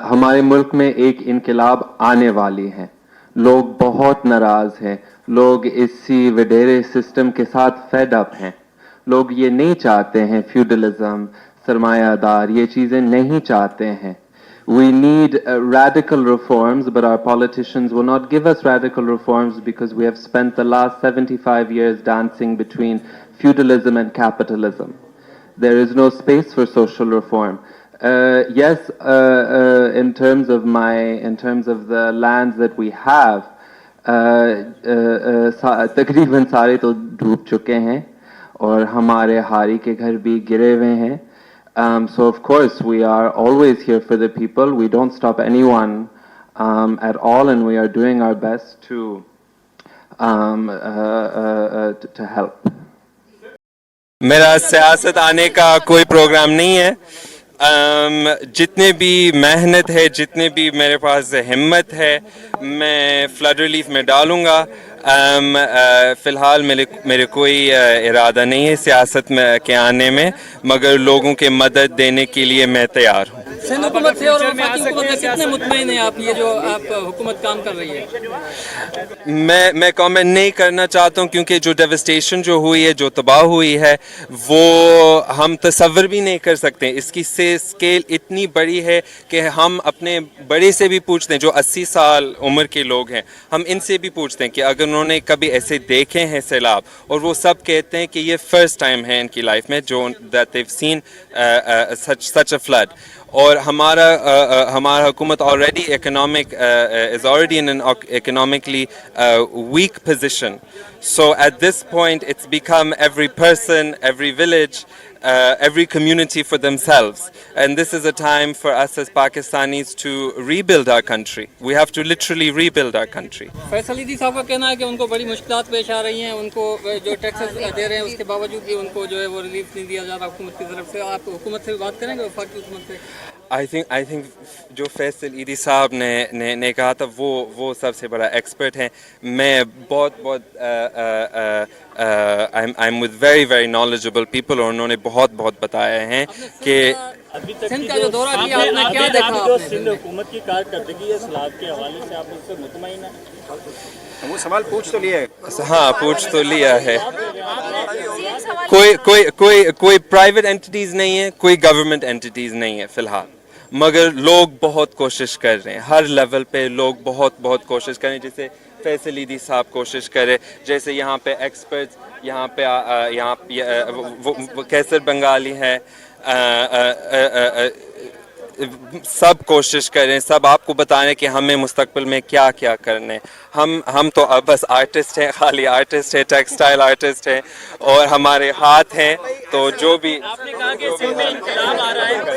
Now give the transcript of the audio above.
हमारे मुल्क में एक इनकलाब आने वाली है। लोग बहुत नाराज हैं। लोग इसी वडेरे सिस्टम के साथ फेड अप हैं। लोग ये नहीं चाहते हैं, फ्यूडलिज्म, सरमायादार, ये चीजें नहीं चाहते हैं। We need radical reforms, but our politicians will not give us radical reforms because we have spent the last 75 years dancing between feudalism and capitalism. There is no space for social reform. Yes, in terms of the lands that we have, तकरीबन सारे तो डूब चुके हैं और हमारे हारी के घर भी गिरे हुए हैं. So of course we are always here for the people. We don't stop anyone at all, and we are doing our best to help. मेरा सियासत आने का कोई प्रोग्राम नहीं है. जितने भी मेहनत है, जितने भी मेरे पास हिम्मत है, मैं फ्लड रिलीफ में डालूँगा. फ़िलहाल मेरे कोई इरादा नहीं है सियासत में के आने में, मगर लोगों के मदद देने के लिए मैं तैयार हूँ. हुकूमत से और वफाकी हुकूमत से कितने मुतमईन हैं आप, ये जो आप हुकूमत काम कर रही है? मैं कमेंट नहीं करना चाहता हूँ, क्योंकि जो डेवस्टेशन जो हुई है, जो तबाह हुई है, वो हम तसव्वुर भी नहीं कर सकते. इसकी स्केल इतनी बड़ी है कि हम अपने बड़े से भी पूछते हैं, जो 80 साल उम्र के लोग हैं, हम इनसे भी पूछते हैं कि अगर उन्होंने कभी ऐसे देखे हैं सैलाब, और वो सब कहते हैं कि ये फर्स्ट टाइम है इनकी लाइफ में जो that they have seen such a flood. और हमारा हुकूमत already economic is already in an economically weak position. So at this point it's become every person, every village, every community for themselves, and this is a time for us as Pakistanis to rebuild our country. We have to literally rebuild our country. Faisal ईदी साहब का कहना है कि उनको बड़ी मुश्किलात पेश आ रही हैं, उनको जो टैक्सेस दे रहे हैं उसके बावजूद भी उनको जो है वो रिलीफ नहीं दिया जा रहा हुकूमत की तरफ से. आप हुकूमत से बात करेंगे, वफाकी हुकूमत से? I think जो फैसल ईदी साहब ने कहा था, वो सबसे बड़ा एक्सपर्ट हैं. मैं बहुत I'm with very knowledgeable people, और उन्होंने बहुत बताया हैं कि सिंध का जो दौरा किया आपने क्या देखा? जो सिंध हुकूमत की कारकर्दगी इस्लाह के हवाले से आप उससे मुतमईन हैं? वो सवाल पूछ तो लिया है. हाँ, पूछ तो लिया है. कोई प्राइवेट एंटिटीज़ नहीं है, कोई गवर्नमेंट एंटिटीज़ नहीं है फ़िलहाल, मगर लोग बहुत कोशिश कर रहे हैं. हर लेवल पे लोग बहुत कोशिश कर रहे हैं. जैसे फैसल ईदी साहब कोशिश करे, जैसे यहाँ पे एक्सपर्ट्स, यहाँ पे कैसर बंगाली है, सब कोशिश करें, सब आपको बताने कि हमें मुस्तकबिल में क्या करने. हम तो अब बस आर्टिस्ट हैं, खाली आर्टिस्ट हैं, टेक्सटाइल आर्टिस्ट हैं, और हमारे हाथ हैं. तो जो भी आपने कहा कि सिंध में इंकलाब आ रहा है.